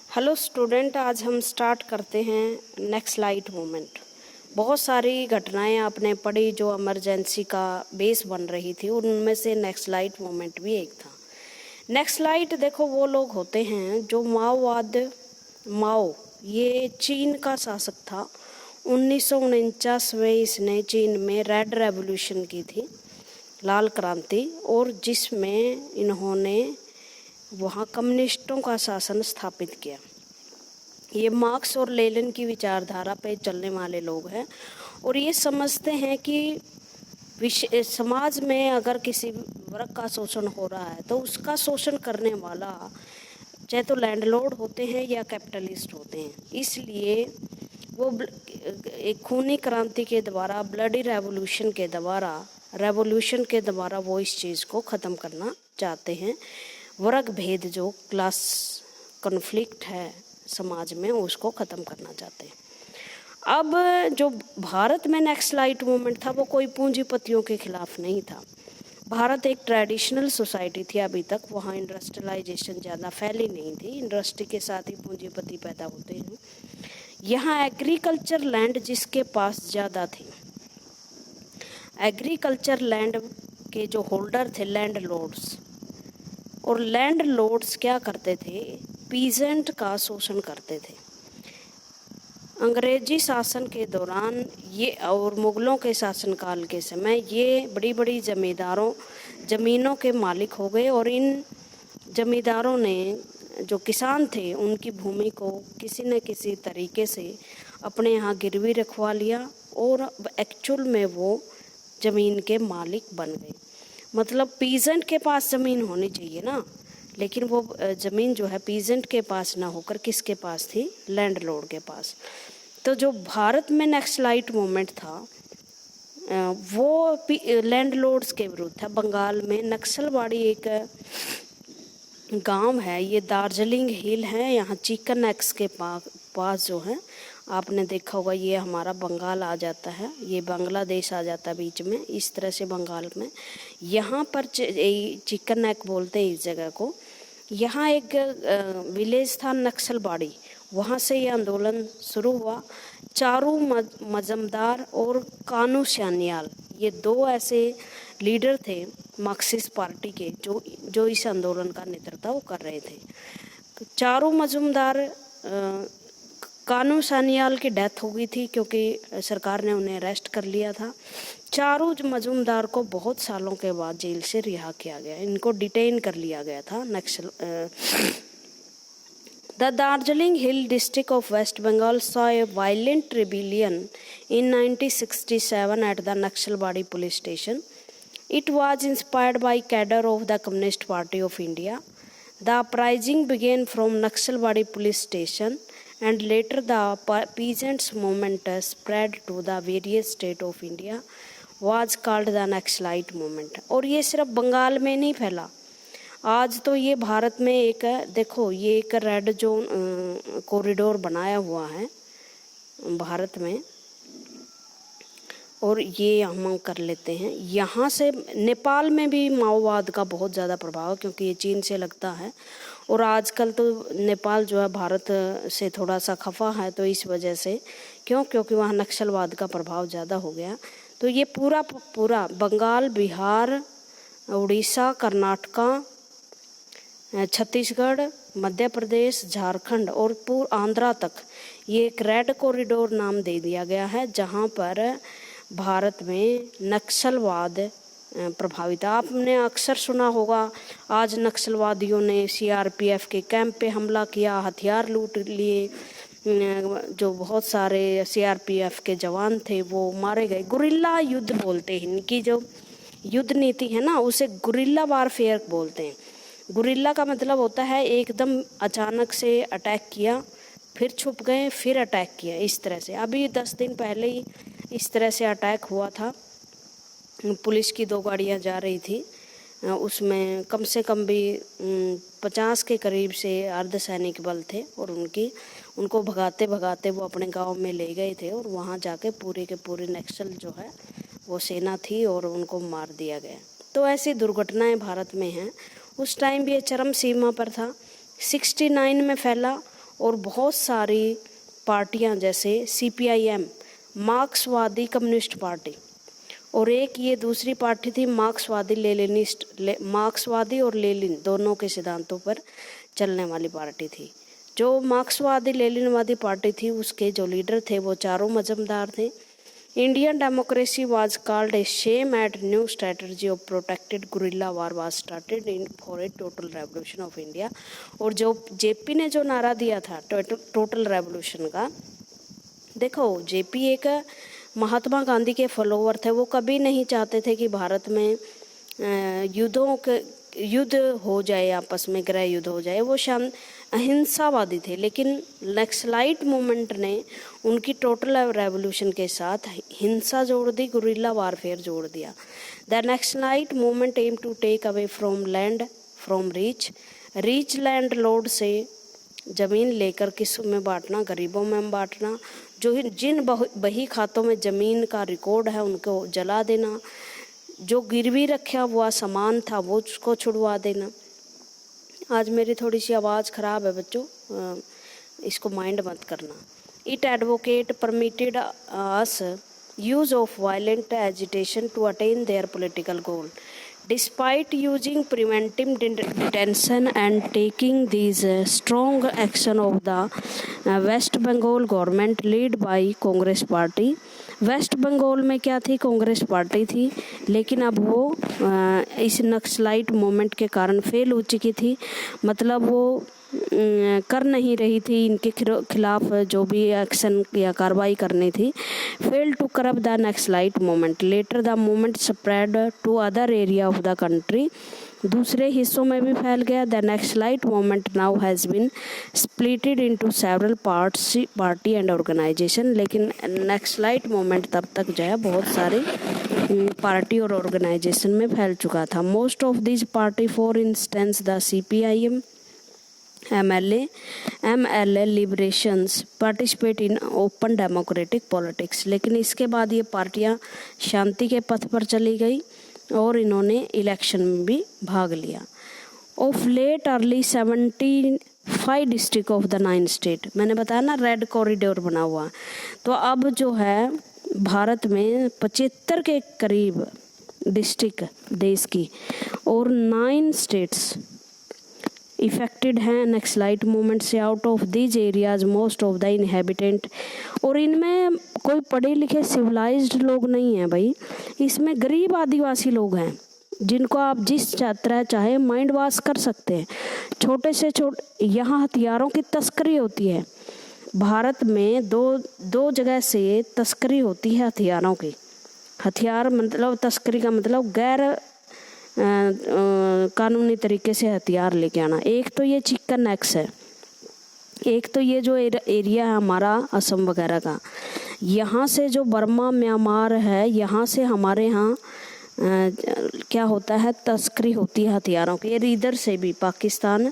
Hello student, आज हम start करते हैं नक्सलाइट मूवमेंट। बहुत सारी घटनाएं आपने पढ़ी जो इमरजेंसी का बेस बन रही थी, उनमें से नक्सलाइट मूवमेंट भी एक था। नक्सलाइट देखो वो लोग होते हैं जो माओ ये चीन का शासक था। 1949 में इसने चीन में रेड रेवोल्यूशन की थी, लाल क्रांति, और जिसमें इन्होंने वहाँ कम्युनिस्टों का शासन स्थापित किया। ये मार्क्स और लेनिन की विचारधारा पे चलने वाले लोग हैं और ये समझते हैं कि समाज में अगर किसी वर्ग का शोषण हो रहा है तो उसका शोषण करने वाला चाहे तो लैंडलॉर्ड होते हैं या कैपिटलिस्ट होते हैं। इसलिए वो एक खूनी क्रांति के द्वारा, ब्लडी रेवोल्यूशन के द्वारा वो इस चीज़ को ख़त्म करना चाहते हैं। वर्ग भेद, जो क्लास कॉन्फ्लिक्ट है समाज में, उसको ख़त्म करना चाहते हैं। अब जो भारत में नक्सलाइट मूवमेंट था वो कोई पूंजीपतियों के खिलाफ नहीं था। भारत एक ट्रेडिशनल सोसाइटी थी अभी तक, वहाँ इंडस्ट्रियलाइजेशन ज़्यादा फैली नहीं थी। इंडस्ट्री के साथ ही पूंजीपति पैदा होते हैं। यहाँ एग्रीकल्चर लैंड जिसके पास ज़्यादा थी, एग्रीकल्चर लैंड के जो होल्डर थे लैंड लॉर्ड्स, और लैंड लॉर्ड्स क्या करते थे, पीजेंट का शोषण करते थे। अंग्रेजी शासन के दौरान ये और मुग़लों के शासनकाल के समय ये बड़ी बड़ी ज़मीनों के मालिक हो गए और इन ज़मींदारों ने, जो किसान थे, उनकी भूमि को किसी न किसी तरीके से अपने यहाँ गिरवी रखवा लिया और एक्चुअल में वो ज़मीन के मालिक बन गए। मतलब पीजेंट के पास ज़मीन होनी चाहिए ना, लेकिन वो ज़मीन जो है पीजेंट के पास ना होकर किसके पास थी, लैंडलॉर्ड के पास। तो जो भारत में नक्सलाइट मूवमेंट था वो लैंडलॉर्ड्स के विरुद्ध था। बंगाल में नक्सलवाड़ी एक गांव है, ये दार्जिलिंग हिल है, यहाँ चिकन नेक्स के पास जो है, आपने देखा होगा ये हमारा बंगाल आ जाता है, ये बांग्लादेश आ जाता है बीच में, इस तरह से बंगाल में यहाँ पर चिकन नेक बोलते हैं इस जगह को। यहाँ एक विलेज था नक्सलबाड़ी, वहाँ से ये आंदोलन शुरू हुआ। चारू मजमदार और कानू सान्याल, ये दो ऐसे लीडर थे मार्क्सिस्ट पार्टी के जो इस आंदोलन का नेतृत्व कर रहे थे। चारू मजूमदार, कानू सान्याल की डेथ हो गई थी क्योंकि सरकार ने उन्हें अरेस्ट कर लिया था। चारू मजूमदार को बहुत सालों के बाद जेल से रिहा किया गया, इनको डिटेन कर लिया गया था। The Darjeeling Hill district of West Bengal saw a violent rebellion in 1967 at the Naxalbari police station. It was inspired by cadre of the Communist Party of India. The uprising began from Naxalbari police station and later the peasants movement spread to the various states of India, was called the Naxalite movement. और ये सिर्फ बंगाल में नहीं फैला, आज तो ये भारत में एक, देखो ये एक रेड जोन कॉरिडोर बनाया हुआ है भारत में, और ये हम कर लेते हैं। यहाँ से नेपाल में भी माओवाद का बहुत ज़्यादा प्रभाव, क्योंकि ये चीन से लगता है और आजकल तो नेपाल जो है भारत से थोड़ा सा खफा है, तो इस वजह से क्योंकि वहाँ नक्सलवाद का प्रभाव ज़्यादा हो गया। तो ये पूरा बंगाल, बिहार, उड़ीसा, कर्नाटका, छत्तीसगढ़, मध्य प्रदेश, झारखंड और पूर्व आंध्रा तक ये एक रेड कॉरिडोर नाम दे दिया गया है, जहाँ पर भारत में नक्सलवाद प्रभावित है। आपने अक्सर सुना होगा, आज नक्सलवादियों ने सीआरपीएफ के कैंप पे हमला किया, हथियार लूट लिए, जो बहुत सारे सीआरपीएफ के जवान थे वो मारे गए। गुरिल्ला युद्ध बोलते हैं, इनकी जो युद्ध नीति है ना, उसे गुरिल्ला वारफेयर बोलते हैं। गुरिल्ला का मतलब होता है एकदम अचानक से अटैक किया, फिर छुप गए, फिर अटैक किया, इस तरह से। अभी 10 दिन पहले ही इस तरह से अटैक हुआ था। पुलिस की 2 गाड़ियां जा रही थी, उसमें कम से कम भी 50 के करीब से अर्धसैनिक बल थे और उनको भगाते भगाते वो अपने गांव में ले गए थे और वहां जाके पूरे के पूरे नक्सल जो है वो सेना थी और उनको मार दिया गया। तो ऐसी दुर्घटनाएं भारत में हैं। उस टाइम भी ये चरम सीमा पर था। 69 में फैला और बहुत सारी पार्टियां जैसे CPIM मार्क्सवादी कम्युनिस्ट पार्टी, और एक ये दूसरी पार्टी थी मार्क्सवादी लेनिनिस्ट, मार्क्सवादी और लेनिन दोनों के सिद्धांतों पर चलने वाली पार्टी थी। जो मार्क्सवादी लेनिनवादी पार्टी थी उसके जो लीडर थे वो चारों मजहबदार थे। Indian democracy was called a shame at new strategy of protected guerrilla war was started in for a total revolution of India. और जो JP ने जो नारा दिया था टोटल रेवोल्यूशन का, देखो JP एक महात्मा गांधी के फॉलोवर थे। वो कभी नहीं चाहते थे कि भारत में युद्ध हो जाए, आपस में गृह युद्ध हो जाए। वो अहिंसावादी थे, लेकिन नक्सलाइट मूवमेंट ने उनकी टोटल रेवोल्यूशन के साथ हिंसा जोड़ दी, गुरिल्ला वारफेयर जोड़ दिया। The naxalite movement aim to take away from land from rich landlord से ज़मीन लेकर किस में बांटना, गरीबों में बांटना। जिन बही खातों में ज़मीन का रिकॉर्ड है उनको जला देना, जो गिरवी रखा हुआ सामान था वो उसको छुड़वा देना। आज मेरी थोड़ी सी आवाज़ ख़राब है बच्चों, इसको माइंड मत करना। It advocate permitted us use of violent agitation to attain their political goal. Despite using preventive detention and taking these strong action of the West Bengal government led by Congress Party, West Bengal में क्या थी, Congress party थी, लेकिन अब वो इस naxalite movement के कारण फेल हो चुकी थी। मतलब वो कर नहीं रही थी, इनके खिलाफ जो भी एक्शन या कार्रवाई करनी थी। Fail to curb the naxalite movement, later the movement spread to other area of the country, दूसरे हिस्सों में भी फैल गया। The naxalite movement now has been splitted into several parts, party and organisation. लेकिन नक्सलाइट मूवमेंट तब तक जो है बहुत सारी पार्टी और ऑर्गेनाइजेशन में फैल चुका था। Most of this party, for instance the CPIM MLA liberations participate in open democratic politics. लेकिन इसके बाद ये पार्टियां शांति के पथ पर चली गई और इन्होंने इलेक्शन में भी भाग लिया। Of late early 75 district of the 9 state, मैंने बताया ना रेड कॉरिडोर बना हुआ, तो अब जो है भारत में 75 के करीब डिस्ट्रिक्ट देश की और 9 स्टेट्स इफेक्टेड हैं नक्सलाइट मूवमेंट से। Out of these areas most of the inhabitant, और इनमें कोई पढ़े लिखे सिविलाइज्ड लोग नहीं हैं भाई, इसमें गरीब आदिवासी लोग हैं जिनको आप जिस तरह चाहे माइंड वॉश कर सकते हैं। छोटे से छोटे यहाँ हथियारों की तस्करी होती है। भारत में दो जगह से तस्करी होती है हथियारों की। हथियार मतलब तस्करी का मतलब गैर कानूनी तरीके से हथियार लेके आना। एक तो ये चिकन नेक्स है, एक तो ये जो एरिया है हमारा असम वगैरह का, यहाँ से जो बर्मा म्यांमार है, यहाँ से हमारे यहाँ क्या होता है, तस्करी होती है हथियारों की। ये इधर से भी पाकिस्तान,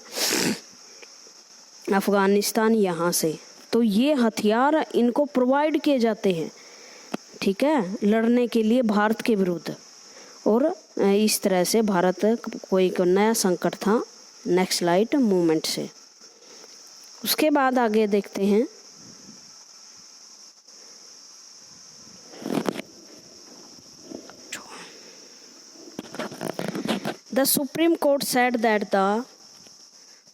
अफ़गानिस्तान, यहाँ से, तो ये हथियार इनको प्रोवाइड किए जाते हैं, ठीक है, लड़ने के लिए भारत के विरुद्ध। और इस तरह से भारत कोई नया संकट था नक्सलाइट मूवमेंट से। उसके बाद आगे देखते हैं। The supreme court said that the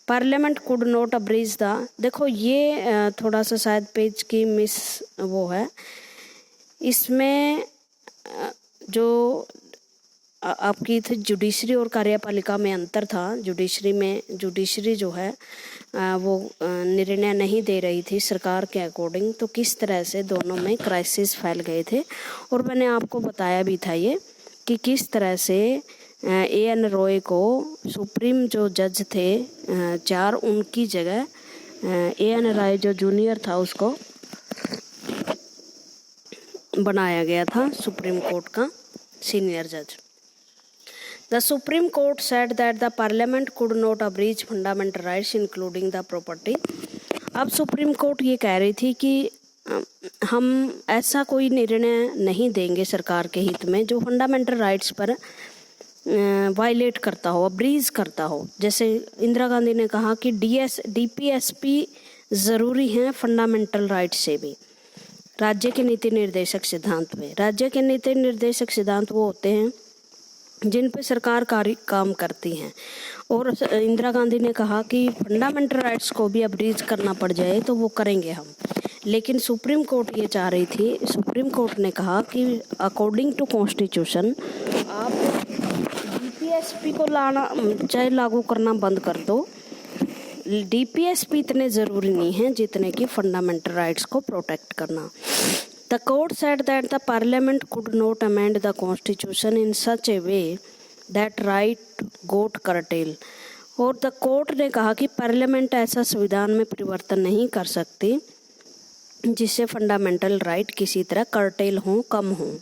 parliament could not abridge the, देखो ये थोड़ा सा शायद पेज की मिस वो है, इसमें जो आपकी थी जुडिशरी और कार्यपालिका में अंतर था। जुडिशरी जो है वो निर्णय नहीं दे रही थी सरकार के अकॉर्डिंग, तो किस तरह से दोनों में क्राइसिस फैल गए थे। और मैंने आपको बताया भी था ये कि किस तरह से A.N. रॉय को सुप्रीम जो जज थे 4, उनकी जगह A.N. रॉय जो जूनियर था उसको बनाया गया था सुप्रीम कोर्ट का सीनियर जज। The Supreme Court said that the Parliament could not abridge fundamental rights including the property। अब सुप्रीम कोर्ट ये कह रही थी कि हम ऐसा कोई निर्णय नहीं देंगे सरकार के हित में जो फंडामेंटल राइट्स पर वायलेट करता हो, अब्रीज करता हो। जैसे इंदिरा गांधी ने कहा कि DPSP ज़रूरी हैं फंडामेंटल राइट से भी। राज्य के नीति निर्देशक सिद्धांत में, राज्य के नीति निर्देशक सिद्धांत वो होते हैं जिन पर सरकार काम करती हैं। और इंदिरा गांधी ने कहा कि फंडामेंटल राइट्स को भी अब्रीज करना पड़ जाए तो वो करेंगे हम, लेकिन सुप्रीम कोर्ट ये चाह रही थी। सुप्रीम कोर्ट ने कहा कि अकॉर्डिंग टू कॉन्स्टिट्यूशन आप डीपीएसपी को लाना चाहे लागू करना बंद कर दो, डीपीएसपी इतने ज़रूरी नहीं हैं जितने कि फंडामेंटल राइट्स को प्रोटेक्ट करना। The court said that the parliament could not amend the constitution in such a way that right got curtail. और द कोर्ट ने कहा कि पार्लियामेंट ऐसा संविधान में परिवर्तन नहीं कर सकती जिससे फंडामेंटल राइट किसी तरह करटेल हों, कम हों।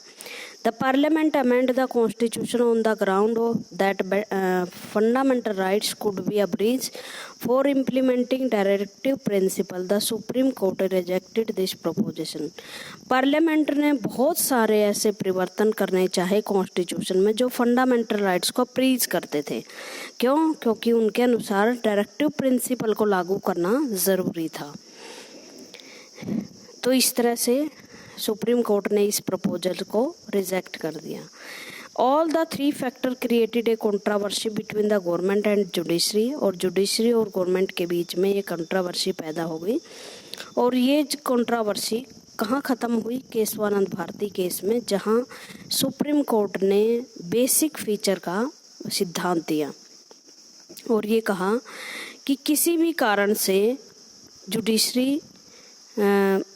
The parliament amend the constitution on the ground that fundamental rights could be abridged for implementing directive principle. The supreme court rejected this proposition. Parliament ने बहुत सारे ऐसे परिवर्तन करने चाहे कॉन्स्टिट्यूशन में जो फंडामेंटल राइट्स को अब्रीज करते थे। क्यों? क्योंकि उनके अनुसार डायरेक्टिव प्रिंसिपल को लागू करना ज़रूरी था। तो इस तरह से सुप्रीम कोर्ट ने इस प्रपोजल को रिजेक्ट कर दिया। All the three factor created a controversy between the government and judiciary. और जुडिशरी और गवर्नमेंट के बीच में ये कंट्रोवर्सी पैदा हो गई। और ये कंट्रोवर्सी कहाँ ख़त्म हुई? केशवानंद भारती केस में, जहाँ सुप्रीम कोर्ट ने बेसिक फीचर का सिद्धांत दिया और ये कहा कि किसी भी कारण से जुडिशरी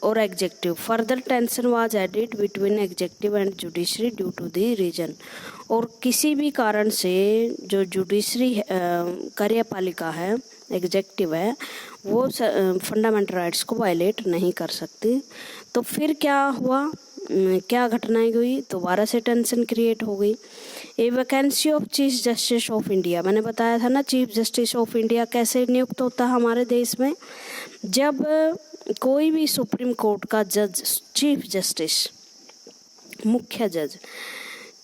और executive further tension was added between executive and judiciary due to the reason. और किसी भी कारण से जो जुडिशरी कार्यपालिका है, एग्जेक्टिव है, वो फंडामेंटल राइट्स को वायलेट नहीं कर सकती। तो फिर क्या हुआ, क्या घटनाएं हुई? दोबारा से टेंशन क्रिएट हो गई। A vacancy of chief justice of India, मैंने बताया था ना चीफ जस्टिस ऑफ इंडिया कैसे नियुक्त होता है हमारे देश में। जब कोई भी सुप्रीम कोर्ट का जज, चीफ जस्टिस, मुख्य जज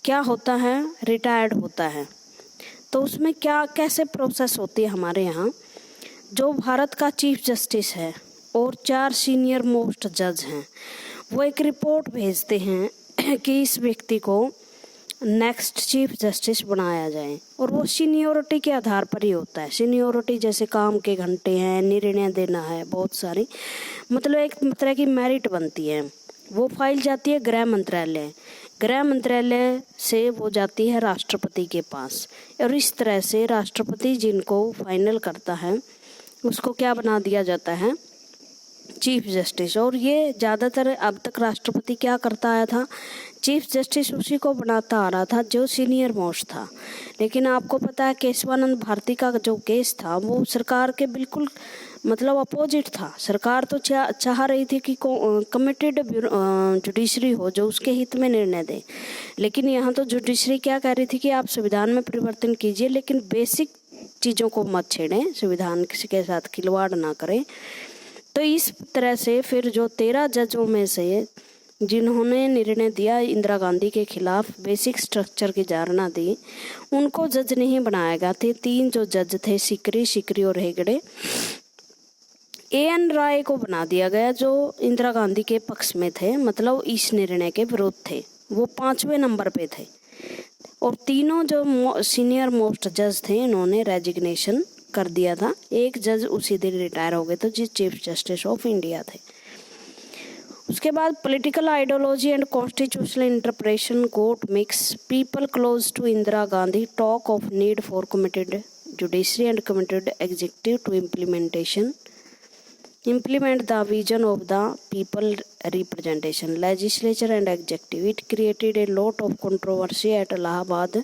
क्या होता है, रिटायर्ड होता है, तो उसमें क्या कैसे प्रोसेस होती है हमारे यहाँ। जो भारत का चीफ जस्टिस है और 4 सीनियर मोस्ट जज हैं, वो एक रिपोर्ट भेजते हैं कि इस व्यक्ति को नेक्स्ट चीफ जस्टिस बनाया जाए। और वो सीनियोरिटी के आधार पर ही होता है। सीनियोरिटी जैसे काम के घंटे हैं, निर्णय देना है, बहुत सारी, मतलब एक तरह की मेरिट बनती है। वो फाइल जाती है गृह मंत्रालय, गृह मंत्रालय से वो जाती है राष्ट्रपति के पास, और इस तरह से राष्ट्रपति जिनको फाइनल करता है उसको क्या बना दिया जाता है, चीफ जस्टिस। और ये ज़्यादातर अब तक राष्ट्रपति क्या करता आया था, चीफ जस्टिस उसी को बनाता आ रहा था जो सीनियर मोस्ट था। लेकिन आपको पता है केशवानंद भारती का जो केस था वो सरकार के बिल्कुल मतलब अपोजिट था। सरकार तो चाह रही थी कि कमिटेड जुडिशरी हो जो उसके हित में निर्णय दे, लेकिन यहाँ तो जुडिशरी क्या कह रही थी कि आप संविधान में परिवर्तन कीजिए लेकिन बेसिक चीज़ों को मत छेड़ें, संविधान के साथ खिलवाड़ ना करें। तो इस तरह से फिर जो 13 जजों में से जिन्होंने निर्णय दिया इंदिरा गांधी के खिलाफ, बेसिक स्ट्रक्चर की धारणा दी, उनको जज नहीं बनाया गया थे। 3 जो जज थे, सिकरी और हेगड़े, एएन राय को बना दिया गया जो इंदिरा गांधी के पक्ष में थे, मतलब इस निर्णय के विरोध थे। वो 5वें नंबर पे थे। और तीनों जो सीनियर मोस्ट जज थे इन्होंने रेजिग्नेशन कर दिया था। एक जज उसी दिन रिटायर हो गए थे जो चीफ जस्टिस ऑफ इंडिया थे। उसके बाद political ideology and constitutional interpretation got mix. People close to Indira Gandhi talk of need for committed judiciary and committed executive to implement the vision of the people representation legislature and executive. It created a lot of controversy at Allahabad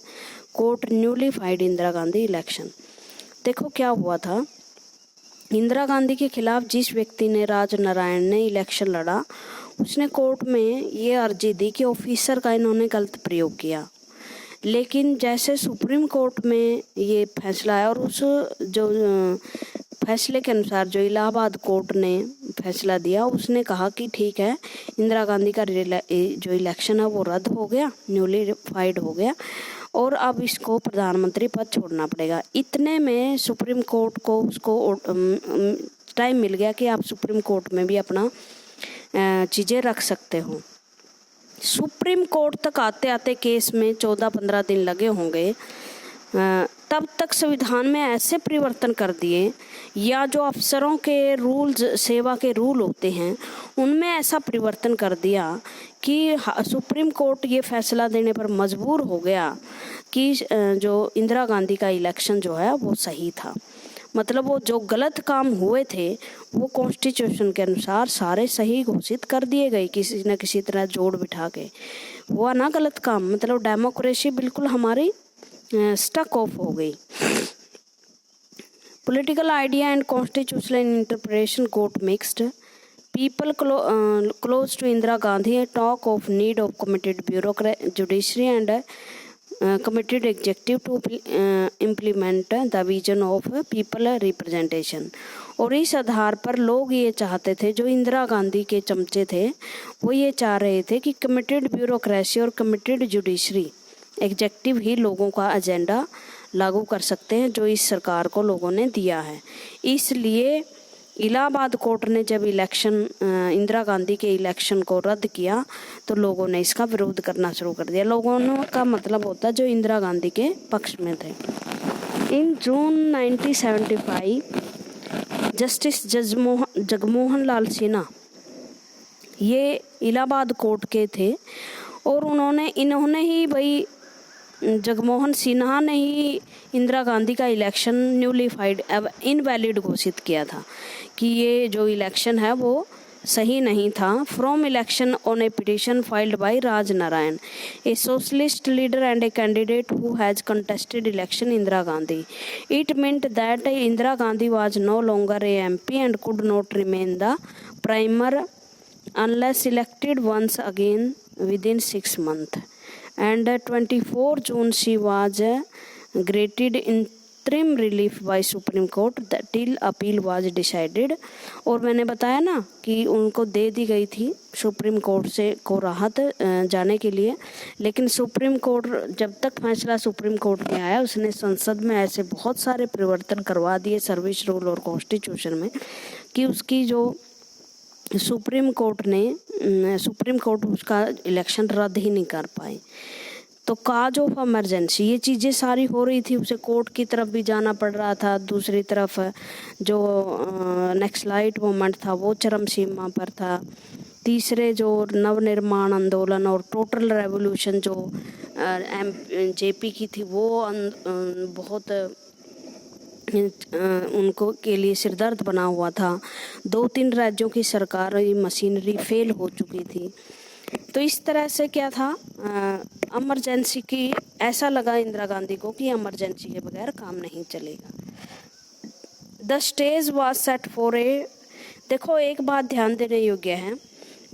court nullified Indira Gandhi election. देखो क्या हुआ था, इंदिरा गांधी के खिलाफ जिस व्यक्ति ने, राज नारायण ने, इलेक्शन लड़ा, उसने कोर्ट में ये अर्जी दी कि ऑफिसर का इन्होंने गलत प्रयोग किया। लेकिन जैसे सुप्रीम कोर्ट में ये फैसला आया और उस जो फैसले के अनुसार जो इलाहाबाद कोर्ट ने फैसला दिया, उसने कहा कि ठीक है, इंदिरा गांधी का जो इलेक्शन है वो रद्द हो गया, न्यूलीफाइड हो गया और अब इसको प्रधानमंत्री पद छोड़ना पड़ेगा। इतने में सुप्रीम कोर्ट को उसको टाइम मिल गया कि आप सुप्रीम कोर्ट में भी अपना चीज़ें रख सकते हो। सुप्रीम कोर्ट तक आते आते केस में 14-15 दिन लगे होंगे। तब तक संविधान में ऐसे परिवर्तन कर दिए, या जो अफसरों के रूल्स, सेवा के रूल होते हैं, उनमें ऐसा परिवर्तन कर दिया कि सुप्रीम कोर्ट ये फैसला देने पर मजबूर हो गया कि जो इंदिरा गांधी का इलेक्शन जो है वो सही था। मतलब वो जो गलत काम हुए थे वो कॉन्स्टिट्यूशन के अनुसार सारे सही घोषित कर दिए गए, किसी न किसी तरह जोड़ बिठा के। हुआ ना गलत काम, मतलब डेमोक्रेसी बिल्कुल हमारी स्टक ऑफ हो गई। Political idea and constitutional interpretation got mixed. People close to Indira Gandhi talk of need of committed judiciary and committed executive to implement the vision of people representation. और इस आधार पर लोग ये चाहते थे, जो इंदिरा गांधी के चमचे थे वो ये चाह रहे थे कि कमिटेड ब्यूरोक्रेसी और कमिटेड जुडिशरी एग्जेक्टिव ही लोगों का एजेंडा लागू कर सकते हैं जो इस सरकार को लोगों ने दिया है। इसलिए इलाहाबाद कोर्ट ने जब इंदिरा गांधी के इलेक्शन को रद्द किया तो लोगों ने इसका विरोध करना शुरू कर दिया। लोगों का मतलब होता जो इंदिरा गांधी के पक्ष में थे। इन जून 1975 जस्टिस जगमोहन लाल सिन्हा ये इलाहाबाद कोर्ट के थे और इन्होंने ही भाई जगमोहन सिन्हा ने ही इंदिरा गांधी का इलेक्शन न्यूलिफाइड इनवैलिड घोषित किया था कि ये जो इलेक्शन है वो सही नहीं था। From election on A petition filed by Raj Narayan, A socialist leader and a candidate who has contested election Indira Gandhi, it meant that Indira Gandhi was no longer a MP and could not remain the primer unless elected once again within 6 months. And 24 June she was granted interim relief by Supreme Court till appeal was decided. और मैंने बताया ना कि उनको दे दी गई थी supreme court से को राहत जाने के लिए, लेकिन सुप्रीम कोर्ट जब तक फैसला सुप्रीम कोर्ट में आया उसने संसद में ऐसे बहुत सारे परिवर्तन करवा दिए सर्विस रूल और कॉन्स्टिट्यूशन में कि उसकी जो सुप्रीम कोर्ट उसका इलेक्शन रद्द ही नहीं कर पाए। तो काज ऑफ इमरजेंसी ये चीज़ें सारी हो रही थी, उसे कोर्ट की तरफ भी जाना पड़ रहा था, दूसरी तरफ जो नक्सलाइट मूवमेंट था वो चरम सीमा पर था, तीसरे जो नवनिर्माण आंदोलन और टोटल रेवोल्यूशन जो जेपी की थी वो बहुत उनको के लिए सिरदर्द बना हुआ था। 2-3 राज्यों की सरकारी मशीनरी फेल हो चुकी थी। तो इस तरह से क्या था, इमरजेंसी की ऐसा लगा इंदिरा गांधी को कि इमरजेंसी के बगैर काम नहीं चलेगा। The stage was set for देखो एक बात ध्यान देने योग्य है,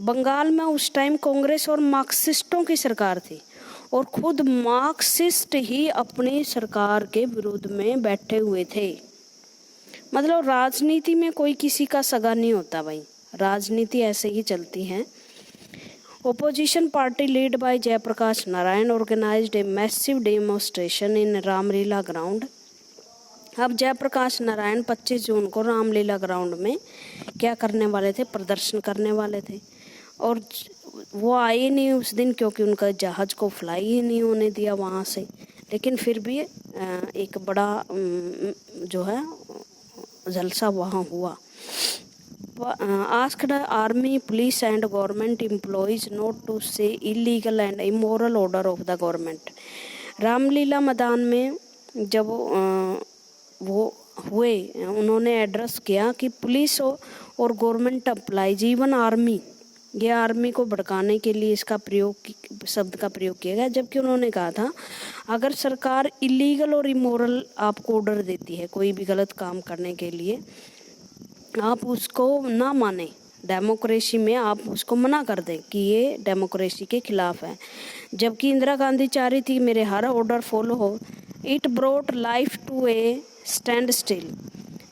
बंगाल में उस टाइम कांग्रेस और मार्क्सिस्टों की सरकार थी और खुद मार्क्सिस्ट ही अपनी सरकार के विरोध में बैठे हुए थे। मतलब राजनीति में कोई किसी का सगा नहीं होता भाई, राजनीति ऐसे ही चलती है। Opposition party led by Jayaprakash Narayan organized a massive demonstration in Ramlila ground. अब जयप्रकाश नारायण 25 जून को रामलीला ग्राउंड में क्या करने वाले थे, प्रदर्शन करने वाले थे और वो आए नहीं उस दिन क्योंकि उनका जहाज को फ्लाई ही नहीं होने दिया वहाँ से। लेकिन फिर भी एक बड़ा जो है जलसा वहाँ हुआ। Asked army, police and government employees not to say illegal and immoral order of the government। Ramlila मैदान में जब वो हुए उन्होंने एड्रेस किया कि पुलिस और गवर्नमेंट अप्लाई, जीवन आर्मी, ये आर्मी को भड़काने के लिए इसका शब्द का प्रयोग किया गया। जबकि उन्होंने कहा था अगर सरकार इलीगल और इमोरल आपको ऑर्डर देती है कोई भी गलत काम करने के लिए, आप उसको ना माने, डेमोक्रेसी में आप उसको मना कर दें कि ये डेमोक्रेसी के खिलाफ है। जबकि इंदिरा गांधी चाह रही थी मेरे हर ऑर्डर फॉलो हो। It brought life to a standstill.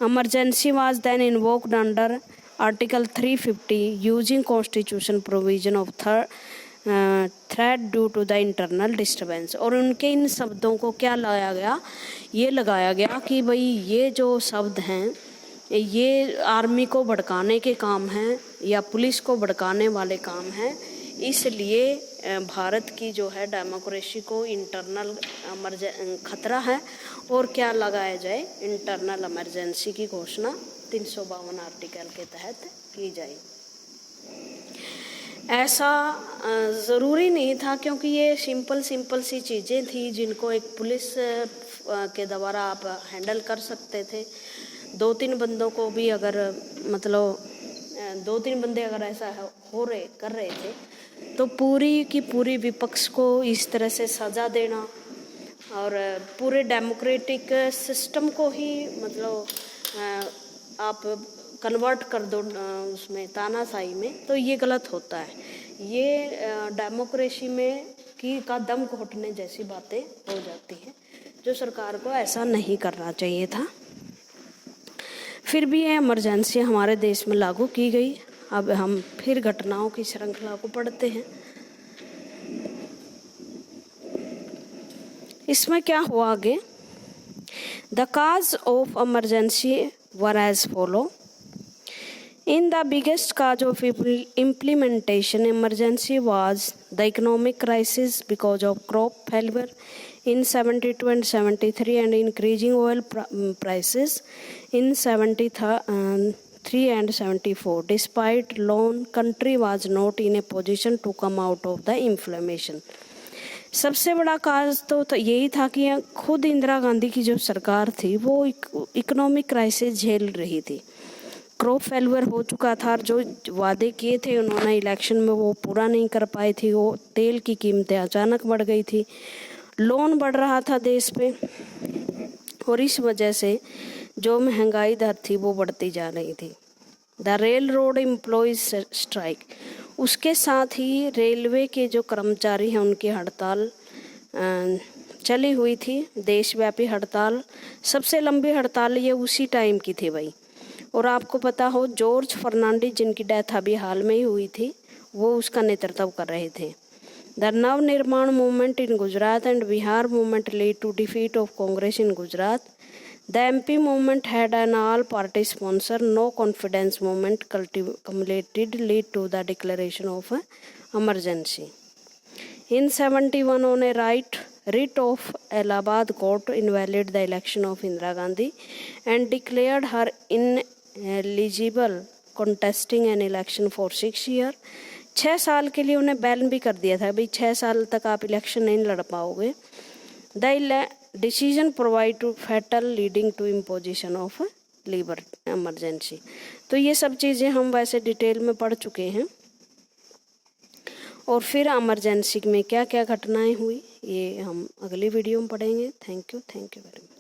Emergency was then invoked under article 350 using constitution provision of threat due to the internal disturbance. और उनके इन शब्दों को क्या लगाया गया, ये लगाया गया कि भाई ये जो शब्द हैं ये आर्मी को भड़काने के काम हैं या पुलिस को भड़काने वाले काम हैं। इसलिए भारत की जो है डेमोक्रेसी को इंटरनल खतरा है और क्या लगाया जाए, इंटरनल इमरजेंसी की घोषणा 352 आर्टिकल के तहत की जाए। ऐसा ज़रूरी नहीं था, क्योंकि ये सिंपल सी चीज़ें थी जिनको एक पुलिस के द्वारा आप हैंडल कर सकते थे। 2-3 बंदों को भी अगर मतलब 2-3 बंदे अगर ऐसा कर रहे थे तो पूरी की पूरी विपक्ष को इस तरह से सज़ा देना और पूरे डेमोक्रेटिक सिस्टम को ही मतलब आप कन्वर्ट कर दो उसमें तानाशाही में, तो ये गलत होता है। ये डेमोक्रेसी में का दम घोटने जैसी बातें हो जाती हैं, जो सरकार को ऐसा नहीं करना चाहिए था। फिर भी ये इमरजेंसी हमारे देश में लागू की गई। अब हम फिर घटनाओं की श्रृंखला को पढ़ते हैं। इसमें क्या हुआ आगे? The cause of emergency were as follow. In the biggest cause of implementation emergency was the economic crisis because of crop failure in 72 and 73 and increasing oil prices in 73 and 74. Despite loan, country was not in a position to come out of the inflammation. सबसे बड़ा काज तो यही था कि खुद इंदिरा गांधी की जो सरकार थी वो इकोनॉमिक क्राइसिस झेल रही थी। क्रॉप फेलियर हो चुका था, जो वादे किए थे उन्होंने इलेक्शन में वो पूरा नहीं कर पाई थी। वो तेल की कीमतें अचानक बढ़ गई थी, लोन बढ़ रहा था देश पे, और इस वजह से जो महंगाई दर थी वो बढ़ती जा रही थी। The rail road employees strike, उसके साथ ही रेलवे के जो कर्मचारी हैं उनकी हड़ताल चली हुई थी, देशव्यापी हड़ताल। सबसे लंबी हड़ताल ये उसी टाइम की थी भाई। और आपको पता हो जॉर्ज फर्नांडिस, जिनकी डेथ अभी हाल में ही हुई थी, वो उसका नेतृत्व कर रहे थे। The Nav Nirman movement in Gujarat and Bihar movement lead to defeat of Congress in Gujarat. The MP movement had an all-party sponsor. No confidence movement cumulated lead to the declaration of emergency. In 71, on a writ of Allahabad court invalid the election of Indira Gandhi and declared her ineligible contesting an election for 6 years. 6 साल के लिए उन्हें ban भी कर दिया था, भाई 6 साल तक आप इलेक्शन नहीं लड़ पाओगे। The decision provide to fatal leading to imposition of labor emergency. तो ये सब चीज़ें हम वैसे डिटेल में पढ़ चुके हैं। और फिर इमरजेंसी में क्या क्या घटनाएं हुई ये हम अगली वीडियो में पढ़ेंगे। Thank you very much.